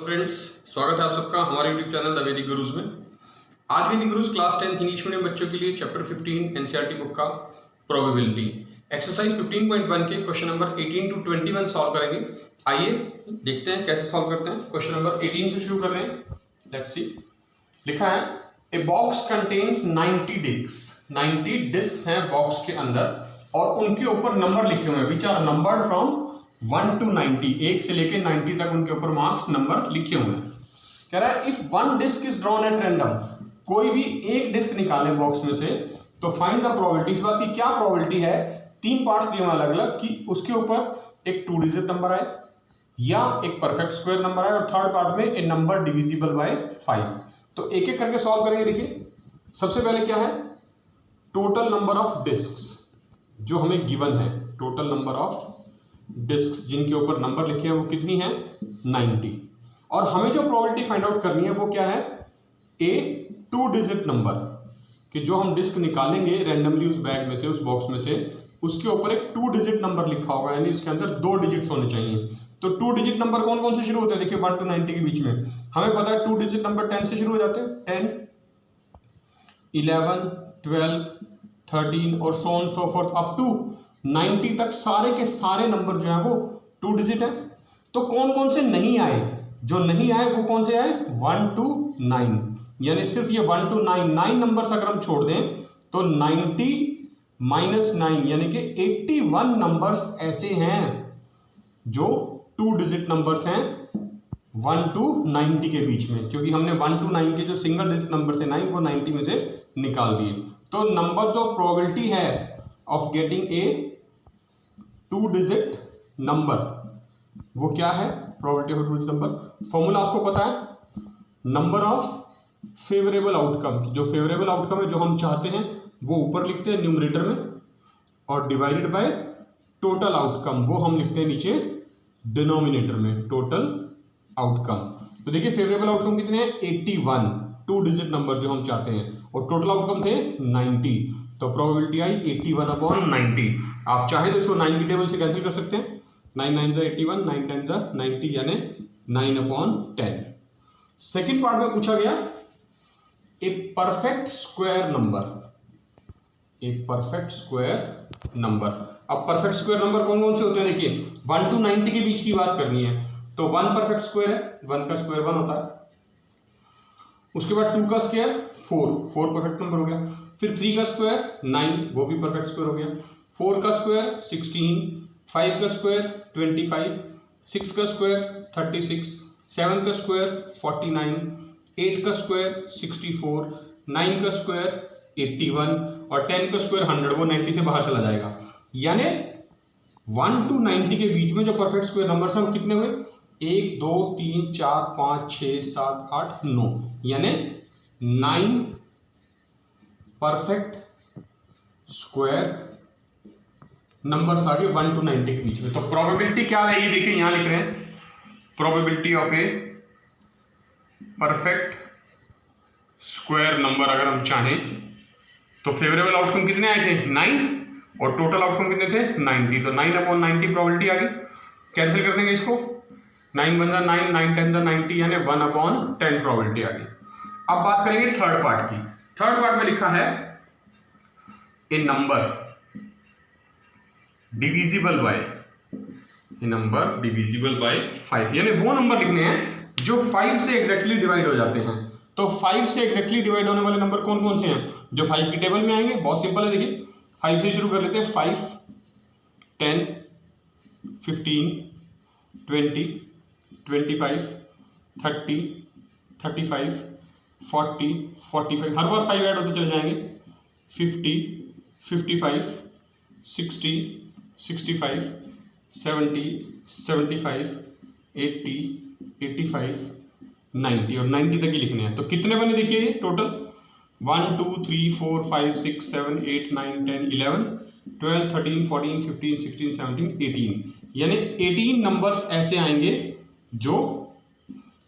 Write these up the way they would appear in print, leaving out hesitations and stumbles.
Friends, स्वागत है आप सबका हमारे यूट्यूब चैनल द वैदिक गुरुज में। आज वैदिक गुरुज क्लास 10 इंग्लिश मीडियम बच्चों के लिए चैप्टर 15 एनसीईआरटी बुक का प्रोबेबिलिटी एक्सरसाइज 15.1 के क्वेश्चन नंबर 18 टू 21 सॉल्व करेंगे। आइए देखते हैं कैसे सॉल्व करते हैं। क्वेश्चन नंबर 18 से शुरू कर रहे हैं। Let's see. लिखा है a box contains 90 disc. 90 disc हैं बॉक्स के अंदर और उनके ऊपर नंबर लिखे हुए हैं which are numbered from 1 to 90, 1 से लेके 90 तक उनके ऊपर मार्क्स नंबर लिखे हुए हैं। कह रहा है if one disc is drawn at random, कोई भी एक डिस्क निकाले बॉक्स में से तो फाइंड द प्रोबेबिलिटी। इस बात की क्या प्रोबेबिलिटी है, तीन पार्ट्स दिए हुए अलग अलग कि उसके ऊपर एक 2 डिजिट नंबर आए या एक परफेक्ट स्क्वायर नंबर आए और थर्ड पार्ट में ए नंबर डिविजिबल बाय 5। तो एक एक करके सॉल्व करेंगे। देखिए सबसे पहले क्या है, टोटल नंबर ऑफ डिस्क्स जो हमें गिवन है, टोटल नंबर ऑफ डिस्क्स जिनके ऊपर नंबर लिखे हैं वो कितनी है 90। और हमें जो प्रोबेबिलिटी फाइंड आउट करनी है वो क्या है, ए 2 डिजिट नंबर कि जो हम डिस्क निकालेंगे रैंडमली उस बैग में से, उस बॉक्स में से, उसके ऊपर एक 2 डिजिट नंबर लिखा होगा, यानी इसके अंदर 2 डिजिट्स होने चाहिए। तो 2 डिजिट नंबर कौन कौन से शुरू होते हैं, देखिए 1 to 90 के बीच में हमें पता है 2 डिजिट नंबर 10 से शुरू हो जाते हैं। 10, 11, 12, 13 और so on so forth up to 90 तक सारे के सारे नंबर जो है वो 2 डिजिट है। तो कौन कौन से नहीं आए, जो नहीं आए वो कौन से आए 1 to 9, यानी सिर्फ ये 1 to 9 नंबर्स अगर हम छोड़ दें तो 90 - 9 यानी कि 81 नंबर्स ऐसे हैं जो 2 डिजिट नंबर्स हैं 1 to 90 के बीच में, क्योंकि हमने 1 to 9 के जो सिंगल डिजिट नंबर थे 9 वो 90 में से निकाल दिए। तो नंबर जो प्रोबेबिलिटी है of getting a 2 digit number वो क्या है, probability of 2 digit number. Formula आपको पता है, नंबर ऑफ फेवरेबल आउटकम, जो फेवरेबल आउटकम है जो हम चाहते हैं वो ऊपर लिखते हैं न्यूमरेटर में और डिवाइडेड बाय टोटल आउटकम वो हम लिखते हैं नीचे डिनोमिनेटर में, टोटल आउटकम। तो देखिए फेवरेबल आउटकम कितने हैं 81, 2 डिजिट नंबर जो हम चाहते हैं, और टोटल आउटकम थे 90। तो प्रोबेबिलिटी आई 81/90। आप चाहे तो इसको 9 की टेबल से कैंसिल कर सकते हैं। 9 9 जा 81, 9 10 जा 90 यानी 9/10। सेकेंड पार्ट में पूछा गया a perfect square number, a perfect square number. अब परफेक्ट स्क्वायर नंबर कौन कौन से होते हैं, देखिए 1 to 90 के बीच की बात करनी है तो 1 परफेक्ट स्क्वायर है, 1 का स्क्वायर 1 होता है। उसके बाद 2 का स्क्वायर 4 परफेक्ट नंबर हो गया। फिर 3 का स्क्वायर 9 वो भी परफेक्ट स्क्वायर हो गया। 4 का स्क्वायर 16, 5 का स्क्वायर 25, 6 का स्क्वायर 36, 7 का स्क्वायर 49, 8 का स्क्वायर 64, 9 का स्क्वायर 81 और 10 का स्क्वायर 100, वो 90 से बाहर चला जाएगा। यानी 1 to 90 के बीच में जो परफेक्ट स्क्वायर नंबर हैं वो कितने हुए, 1 2 3 4 5 6 7 8 9, यानी 9 परफेक्ट स्क्वायर नंबर्स आ गए 1 to 90 के बीच में। तो प्रोबेबिलिटी क्या रहेगी, देखिए यहां लिख रहे हैं probability of a perfect square number अगर हम चाहें तो फेवरेबल आउटकम कितने आए थे 9 और टोटल आउटकम कितने थे 90। तो 9/90 प्रोबेबिलिटी आ गई, कैंसिल कर देंगे इसको, 9 1 जा 9, 9 10 जा 90 यानी 1/10 प्रोबेबिलिटी आ गई। अब बात करेंगे थर्ड पार्ट की। थर्ड पार्ट में लिखा है a number divisible by, a number divisible by 5, यानी वो नंबर लिखने हैं जो 5 से एग्जैक्टली डिवाइड हो जाते हैं। तो 5 से एग्जैक्टली डिवाइड होने वाले नंबर कौन कौन से हैं, जो 5 की टेबल में आएंगे, बहुत सिंपल है। देखिए 5 से शुरू कर लेते हैं, 5 10 15 20 25 30 35 40 45, हर बार 5 ऐड होते चले जाएंगे, 50 55 60 65 70 75 80 85 90 और 90 तक ही लिखने हैं। तो कितने बने देखिए टोटल 1 2 3 4 5 6 7 8 9 10 11 12 13 14 15 16 17 18, यानी 18 नंबर्स ऐसे आएंगे जो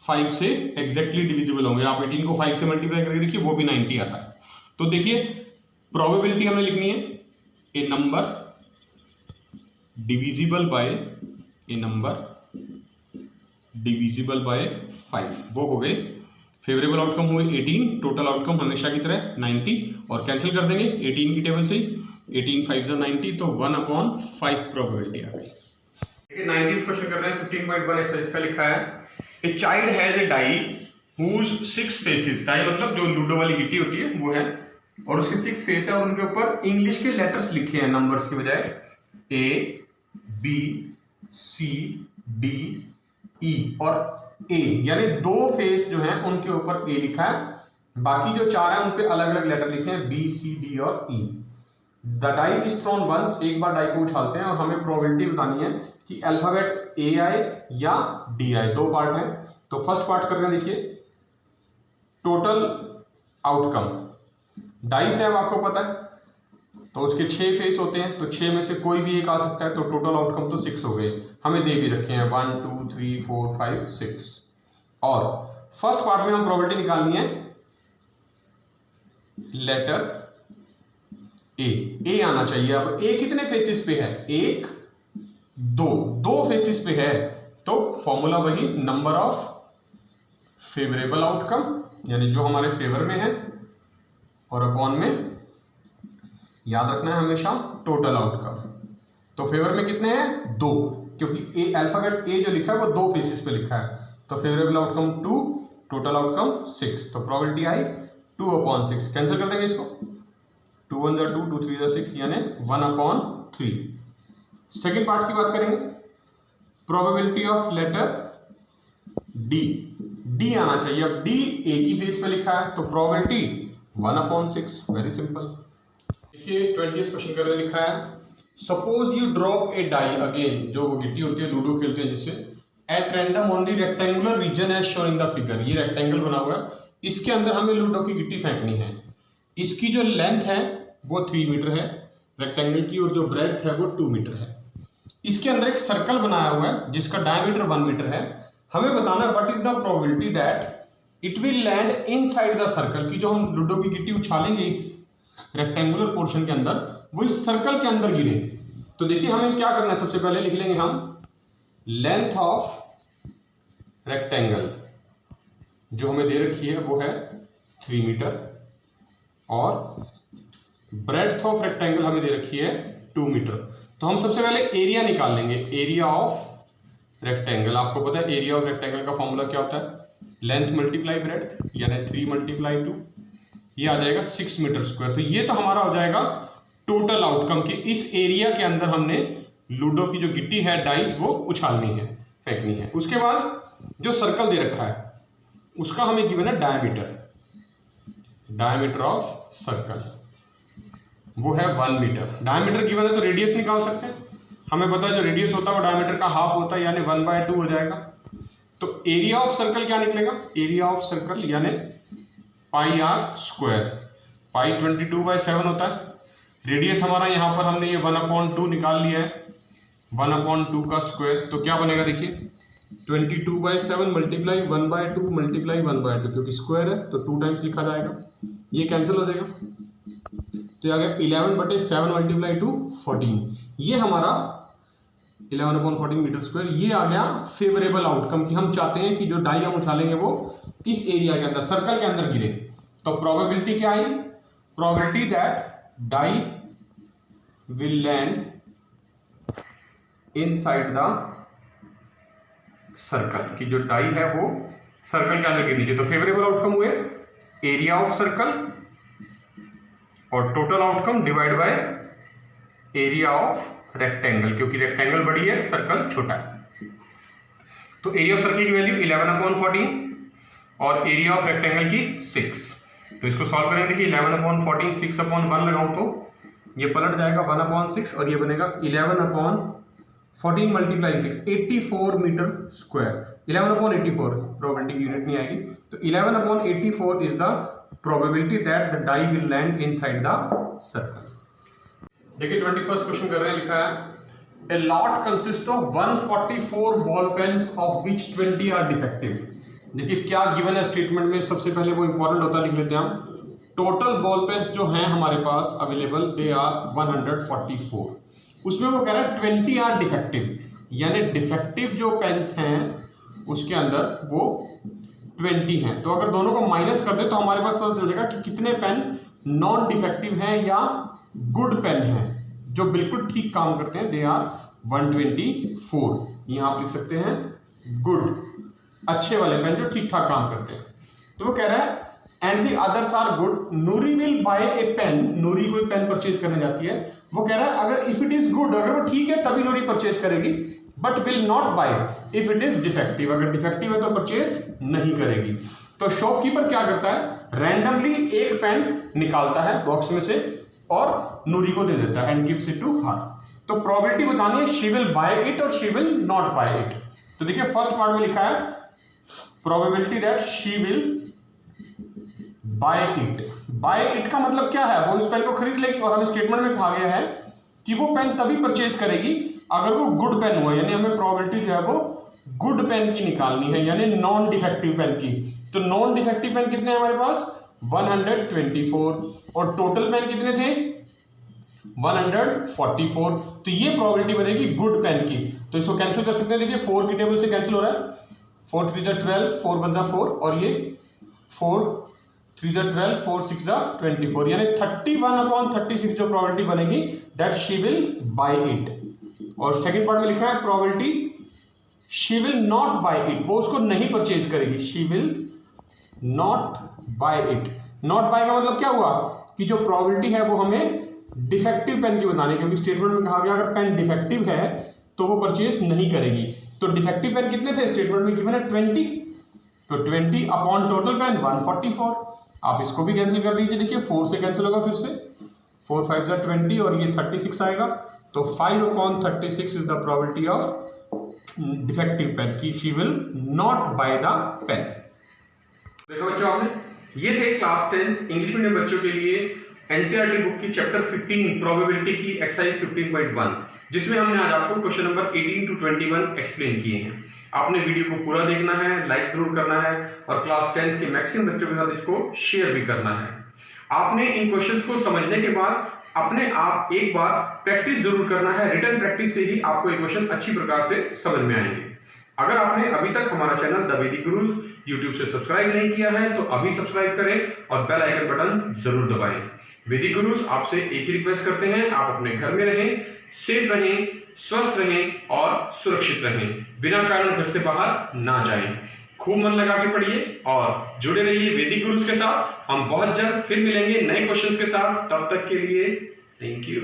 5 से एग्जैक्टली डिविजिबल होंगे। आप 18 को 5 से मल्टीप्लाई करके देखिए वो भी 90 आता है। तो देखिए प्रोबेबिलिटी हमने लिखनी है a number divisible by a number divisible by 5, वो हो गए। फेवरेबल आउटकम हुए 18, टोटल आउटकम हमेशा की तरह 90, और कैंसिल कर देंगे 18 की टेबल से ही, 18 5 जा 90, तो 1/5 प्रोबेबिलिटी आ गई। देखिए 19th क्वेश्चन कर रहे हैं, 15.1 एक्सरसाइज का लिखा है, a child has a die whose 6 faces, die मतलब जो लूडो वाली गिट्टी होती है वो है, और उसके 6 फेस है, और उनके ऊपर इंग्लिश के लेटर्स लिखे हैं नंबर्स की बजाय, A B C D E और A, यानी 2 फेस जो हैं उनके ऊपर A लिखा है, बाकी जो 4 हैं उन पे अलग अलग लेटर लिखे हैं B C D और E। The die is thrown once, एक बार डाई को उछालते हैं और हमें प्रोबेबिलिटी बतानी है कि अल्फाबेट A आए या D आए। 2 पार्ट हैं, तो फर्स्ट पार्ट कर रहे हैं, देखिए टोटल आउटकम, डाइस है आपको पता है, तो उसके 6 फेस होते हैं, तो 6 में से कोई भी एक आ सकता है, तो टोटल आउटकम तो 6 हो गए, हमें दे भी रखे हैं 1 2 3 4 5 6। और फर्स्ट पार्ट में हम प्रोबेबिलिटी निकालनी है लेटर ए आना चाहिए। अब ए कितने फेसिस पे है, 1 2 फेसिस पे है, तो फॉर्मूला वही, नंबर ऑफ फेवरेबल आउटकम, यानी जो हमारे फेवर में है, और अपॉन में याद रखना है हमेशा टोटल आउटकम। तो फेवर में कितने हैं, 2, क्योंकि ए अल्फाबेट ए जो लिखा है वो 2 फेसिस पे लिखा है, तो फेवरेबल आउटकम 2, टोटल आउटकम 6, तो प्रोबेबिलिटी आई 2/6। कैंसिल कर देंगे इसको, 2 1 जा 2, 2 3 जा 6, यानी 1/3। सेकेंड पार्ट की बात करेंगे, प्रोबेबिलिटी ऑफ लेटर डी आना चाहिए। अब डी ए की फेस पे लिखा है, तो प्रोबेबिलिटी 1/6, वेरी सिंपल। देखिए 20th क्वेश्चन कर रहे लिखा है, suppose you drop a die, again जो वो गिट्टी होती है लूडो खेलते हैं जिससे, at random on the rectangular region as shown in the figure, ये रेक्टेंगल बना हुआ है, इसके अंदर हमें लूडो की गिट्टी फेंकनी है। इसकी जो लेंथ है वो 3 मीटर है रेक्टेंगल की, और जो ब्रेड्थ है वो 2 मीटर है। इसके अंदर एक सर्कल बनाया हुआ है जिसका डायमीटर 1 मीटर है। हमें बताना है what is the probability that it will land inside the circle, की जो हम लूडो की गिट्टी उछालेंगे इस रेक्टेंगुलर पोर्शन के अंदर, वो इस सर्कल के अंदर गिरे। तो देखिए हमें क्या करना है, सबसे पहले लिख लेंगे हम लेंथ ऑफ रेक्टेंगल, जो हमें दे रखी है वो है 3 मीटर, और ब्रेड्थ ऑफ रेक्टेंगल हमें दे रखी है 2 मीटर। तो हम सबसे पहले एरिया निकाल लेंगे, एरिया ऑफ रेक्टेंगल। आपको पता है एरिया ऑफ रेक्टेंगल का फॉर्मूला क्या होता है, लेंथ मल्टीप्लाई ब्रेड्थ, यानी 3 × 2, ये आ जाएगा 6 मीटर स्क्वायर। तो ये तो हमारा हो जाएगा टोटल आउटकम के इस एरिया के अंदर हमने लूडो की जो गिट्टी है डाइस वो उछालनी है, फेंकनी है। उसके बाद जो सर्कल दे रखा है उसका हमें गिवन है डायमीटर ऑफ सर्कल, वो है 1 मीटर। डायमीटर गिवन है तो रेडियस निकाल सकते हैं, हमें पता है जो रेडियस होता है वो डायमीटर का हाफ होता है, यानी 1/2 हो जाएगा। तो एरिया ऑफ सर्कल क्या निकलेगा, एरिया ऑफ सर्कल यानी πr², पाई 22/7 होता है। रेडियस हमारा यहाँ पर हमने ये 1/2 निकाल लिया है, 1/2 का स्क्वायर, तो क्या बनेगा देखिए 22/7 मल्टीप्लाई 1/2 मल्टीप्लाई 1/2, क्योंकि स्क्वायर है तो 2 टाइम्स लिखा जाएगा, ये कैंसिल हो जाएगा, तो आ गया 11/7 मल्टीप्लाई 2 14, ये हमारा 11/14 मीटर स्क्वायर। ये आ गया फेवरेबल आउटकम की हम चाहते हैं कि जो डाई हम उछालेंगे वो इस एरिया के अंदर सर्कल के अंदर गिरे। तो प्रोबेबिलिटी क्या आई, probability that die will land inside the circle, की जो डाई है वो सर्कल के अंदर गिरनी चाहिए। तो फेवरेबल आउटकम हुए एरिया ऑफ सर्कल और total outcome divide by area of rectangle, क्योंकि रेक्टेंगल बड़ी है सर्कल छोटा है। तो एरिया ऑफ सर्कल की वैल्यू 11/14 और एरिया ऑफ रेक्टेंगल की 6। तो इसको सॉल्व करेंगे, देखिए 11/14 6/1 लगाऊं तो ये पलट जाएगा 1/6 और ये बनेगा 11/14 मल्टीप्लाई 6 84 मीटर स्क्वायर। 11/84 प्रोबेबिलिटी की यूनिट नहीं आएगी, तो 11/84 is the probability that the die will land inside the circle. देखिए 21st क्वेश्चन कर रहे हैं, लिखा है a lot consist of 144 ball pens of which 20 are defective. देखिए क्या गिवन है स्टेटमेंट में, सबसे पहले वो इंपॉर्टेंट होता है, लिख लेते हैं हम। टोटल बॉल पेन्स जो हैं हमारे पास अवेलेबल दे आर 144, उसमें वो कह रहा है 20 आर डिफेक्टिव, यानी डिफेक्टिव जो पेन्स हैं उसके अंदर वो 20 हैं। तो अगर दोनों को माइनस कर दे तो हमारे पास पता चल जाएगा कि कितने पेन नॉन डिफेक्टिव हैं या गुड पेन हैं, जो बिल्कुल ठीक काम करते हैं। They are 124। यहाँ आप लिख सकते हैं गुड, अच्छे वाले पेन जो ठीक ठाक काम करते हैं। तो वो कह रहा है and the others are good, Noori will buy a pen, Noori कोई पेन परचेज करने जाती है। वो कह रहा है अगर इफ इट इज गुड, अगर वो ठीक है तभी नूरी परचेज करेगी, but will not buy if it is defective, अगर डिफेक्टिव है तो परचेज नहीं करेगी। तो शॉपकीपर क्या करता है, रैंडमली एक पेन निकालता है बॉक्स में से और नूरी को दे देता है and gives it to her. तो प्रोबेबिलिटी बतानी है शी विल बाय इट और she will not buy it. तो देखिए फर्स्ट पार्ट में लिखा है probability that she will buy it. Buy it का मतलब क्या है, वो इस पेन को खरीद लेगी, और हमें स्टेटमेंट में कहा गया है कि वो पेन तभी परचेज करेगी अगर वो गुड पेन हुआ, यानी हमें प्रोबेबिलिटी जो है वो गुड पेन की निकालनी है, यानी नॉन डिफेक्टिव पेन की। तो नॉन डिफेक्टिव पेन कितने हैं हमारे पास 124, और टोटल पेन कितने थे 144। तो ये प्रोबेबिलिटी बनेगी गुड पेन की। तो इसको कैंसिल कर सकते हैं, देखिए 4 की टेबल से कैंसिल हो रहा है, 4 3 12, 4 1 4, और ये 4 3 12, 4 6 24, यानी 31/36 जो प्रोबेबिलिटी बनेगी that she will buy it. और सेकंड पार्ट में लिखा है probability she will not buy it, वो उसको नहीं परचेज करेगी, she will not buy it. Not buy का मतलब क्या हुआ कि जो प्रोबेबिलिटी है वो हमें डिफेक्टिव पेन की बतानी है, क्योंकि स्टेटमेंट में कहा गया अगर पेन डिफेक्टिव है तो वो परचेज नहीं करेगी। तो डिफेक्टिव पेन कितने थे स्टेटमेंट में गिवन है 20, तो 20 अपॉन टोटल पेन 144। आप इसको भी कैंसिल कर दीजिए, देखिए 4 से कैंसिल होगा, फिर से 4 5 20 और ये 36 आएगा। तो 5/36 is the probability of defective pen की she will not buy the pen. देखो बच्चों, आपने ये थे क्लास 10 इंग्लिश मीडियम बच्चों के लिए एनसीईआरटी बुक की चैप्टर 15 प्रोबेबिलिटी की एक्सरसाइज 15.1, जिसमें हमने आज आपको क्वेश्चन नंबर 18 to 21 एक्सप्लेन किए हैं। आपने वीडियो को पूरा देखना है, लाइक जरूर करना है, और क्लास 10 के मैक्सिमम बच्चों के साथ इसको शेयर भी करना है। आपने इन क्वेश्चंस को समझने के बाद अपने आप एक बार प्रैक्टिस जरूर करना है, रिटन प्रैक्टिस से ही आपको ये क्वेश्चन अच्छी प्रकार से समझ में आएंगे। अगर आपने अभी तक हमारा चैनल द वैदिक गुरुज यूट्यूब से सब्सक्राइब नहीं किया है तो अभी सब्सक्राइब करें और बेल आइकन बटन जरूर दबाएं। वैदिक गुरुज आपसे एक ही रिक्वेस्ट करते हैं, आप अपने घर में रहें, सेफ रहें, स्वस्थ रहें और सुरक्षित रहें, बिना कारण घर से बाहर ना जाएं। खूब मन लगा के पढ़िए और जुड़े रहिए वैदिक गुरुज के साथ। हम बहुत जल्द फिर मिलेंगे नए क्वेश्चंस के साथ, तब तक के लिए थैंक यू।